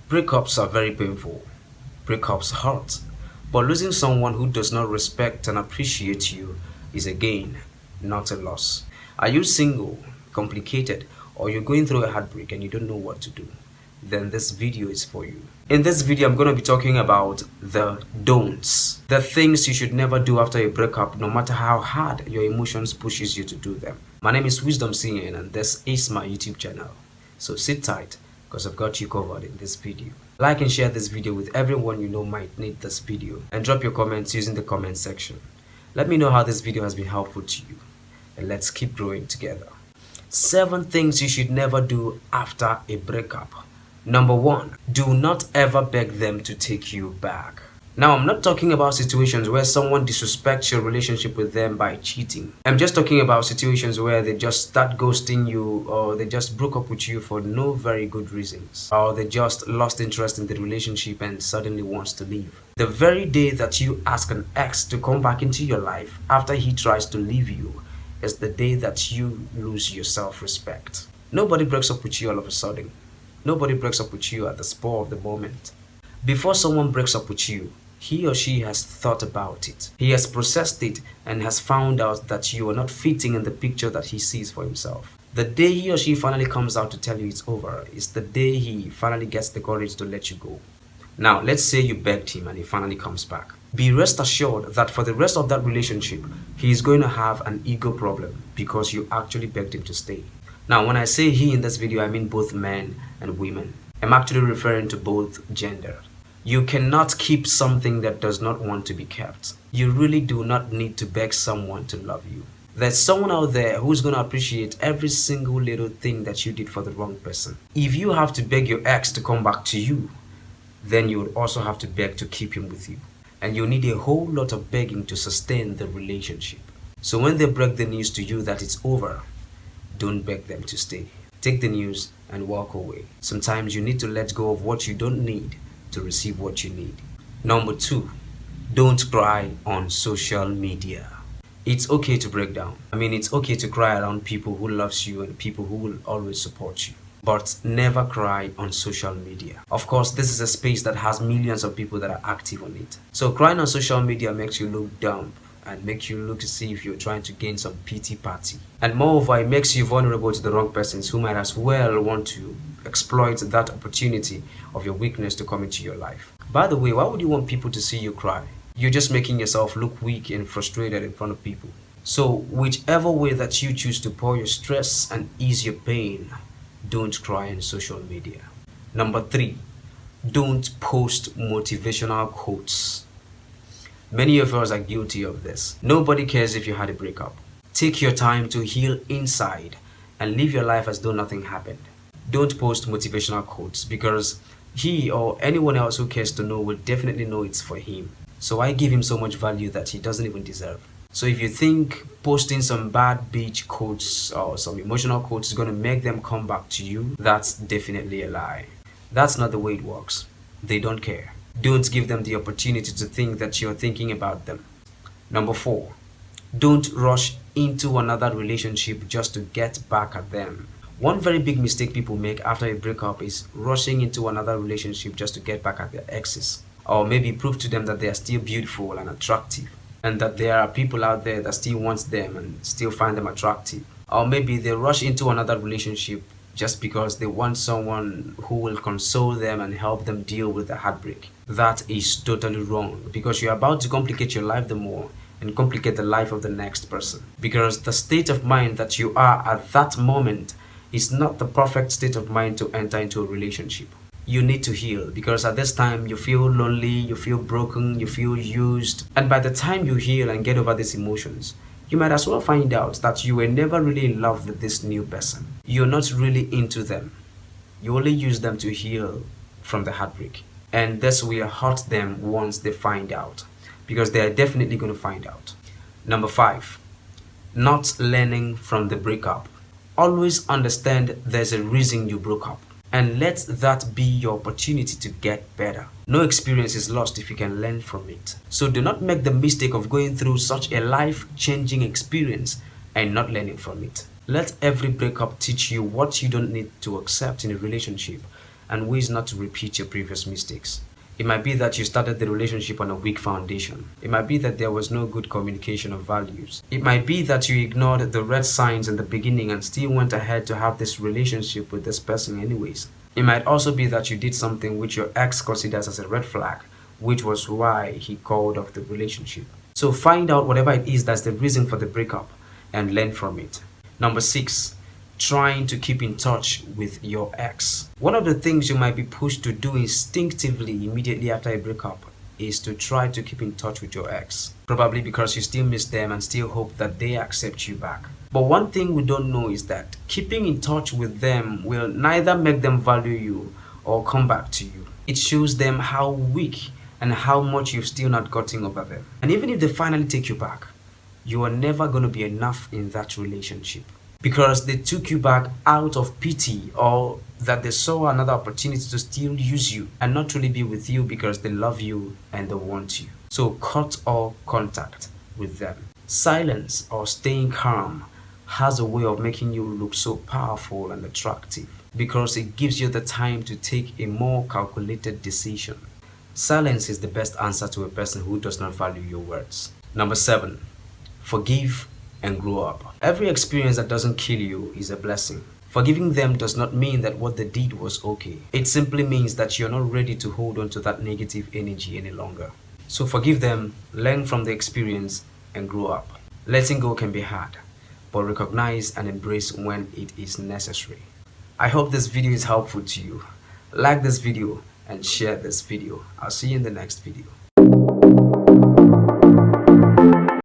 Breakups are very painful. Breakups hurt. But losing someone who does not respect and appreciate you is a gain, not a loss. Are you single, complicated, or you're going through a heartbreak and you don't know what to do? Then this video is for you. In this video, I'm going to be talking about the don'ts, the things you should never do after a breakup, no matter how hard your emotions pushes you to do them. My name is Wisdom CN and this is my YouTube channel. So sit tight because I've got you covered in this video. Like and share this video with everyone you know might need this video, and drop your comments using the comment section. Let me know how this video has been helpful to you, and let's keep growing together. 7 things you should never do after a breakup. Number 1, do not ever beg them to take you back. Now, I'm not talking about situations where someone disrespects your relationship with them by cheating. I'm just talking about situations where they just start ghosting you, or they just broke up with you for no very good reasons, or they just lost interest in the relationship and suddenly wants to leave. The very day that you ask an ex to come back into your life after he tries to leave you is the day that you lose your self-respect. Nobody breaks up with you all of a sudden. Nobody breaks up with you at the spur of the moment. Before someone breaks up with you, he or she has thought about it. He has processed it and has found out that you are not fitting in the picture that he sees for himself. The day he or she finally comes out to tell you it's over is the day he finally gets the courage to let you go. Now, let's say you begged him and he finally comes back. Be rest assured that for the rest of that relationship, he is going to have an ego problem because you actually begged him to stay. Now, when I say he in this video, I mean both men and women. I'm actually referring to both genders. You cannot keep something that does not want to be kept. You really do not need to beg someone to love you. There's someone out there who's going to appreciate every single little thing that you did for the wrong person. If you have to beg your ex to come back to you, then you would also have to beg to keep him with you. And you need a whole lot of begging to sustain the relationship. So when they break the news to you that it's over, don't beg them to stay. Take the news and walk away. Sometimes you need to let go of what you don't need to receive what you need. Number 2, don't cry on social media. It's okay to break down. It's okay to cry around people who loves you and people who will always support you. But never cry on social media. Of course, this is a space that has millions of people that are active on it. So crying on social media makes you look dumb and makes you look to see if you're trying to gain some pity party. And moreover, it makes you vulnerable to the wrong persons who might as well want to exploit that opportunity of your weakness to come into your life. By the way, why would you want people to see you cry? You're just making yourself look weak and frustrated in front of people. So whichever way that you choose to pour your stress and ease your pain, don't cry on social media. Number 3, don't post motivational quotes. Many of us are guilty of this. Nobody cares if you had a breakup. Take your time to heal inside and live your life as though nothing happened. Don't post motivational quotes because he or anyone else who cares to know will definitely know it's for him. So I give him so much value that he doesn't even deserve. So if you think posting some bad beach quotes or some emotional quotes is going to make them come back to you, that's definitely a lie. That's not the way it works. They don't care. Don't give them the opportunity to think that you're thinking about them. Number 4, don't rush into another relationship just to get back at them. One very big mistake people make after a breakup is rushing into another relationship just to get back at their exes, or maybe prove to them that they are still beautiful and attractive, and that there are people out there that still wants them and still find them attractive. Or maybe they rush into another relationship just because they want someone who will console them and help them deal with the heartbreak. That is totally wrong, because you're about to complicate your life the more and complicate the life of the next person. Because the state of mind that you are at that moment is not the perfect state of mind to enter into a relationship. You need to heal, because at this time you feel lonely, you feel broken, you feel used. And by the time you heal and get over these emotions, you might as well find out that you were never really in love with this new person. You're not really into them. You only use them to heal from the heartbreak. And this will hurt them once they find out, because they are definitely going to find out. Number 5, not learning from the breakup. Always understand there's a reason you broke up, and let that be your opportunity to get better. No experience is lost if you can learn from it. So do not make the mistake of going through such a life-changing experience and not learning from it. Let every breakup teach you what you don't need to accept in a relationship, and ways not to repeat your previous mistakes. It might be that you started the relationship on a weak foundation. It might be that there was no good communication of values. It might be that you ignored the red signs in the beginning and still went ahead to have this relationship with this person anyways. It might also be that you did something which your ex considers as a red flag, which was why he called off the relationship. So find out whatever it is that's the reason for the breakup and learn from it. Number 6, trying to keep in touch with your ex. One of the things you might be pushed to do instinctively immediately after a breakup is to try to keep in touch with your ex. Probably because you still miss them and still hope that they accept you back. But one thing we don't know is that keeping in touch with them will neither make them value you or come back to you. It shows them how weak and how much you've still not gotten over them. And even if they finally take you back, you are never going to be enough in that relationship because they took you back out of pity or that they saw another opportunity to still use you and not really be with you because they love you and they want you. So cut all contact with them. Silence or staying calm has a way of making you look so powerful and attractive because it gives you the time to take a more calculated decision. Silence is the best answer to a person who does not value your words. Number 7, forgive and grow up. Every experience that doesn't kill you is a blessing. Forgiving them does not mean that what they did was okay. It simply means that you're not ready to hold on to that negative energy any longer. So forgive them, learn from the experience, and grow up. Letting go can be hard, but recognize and embrace when it is necessary. I hope this video is helpful to you. Like this video and share this video. I'll see you in the next video.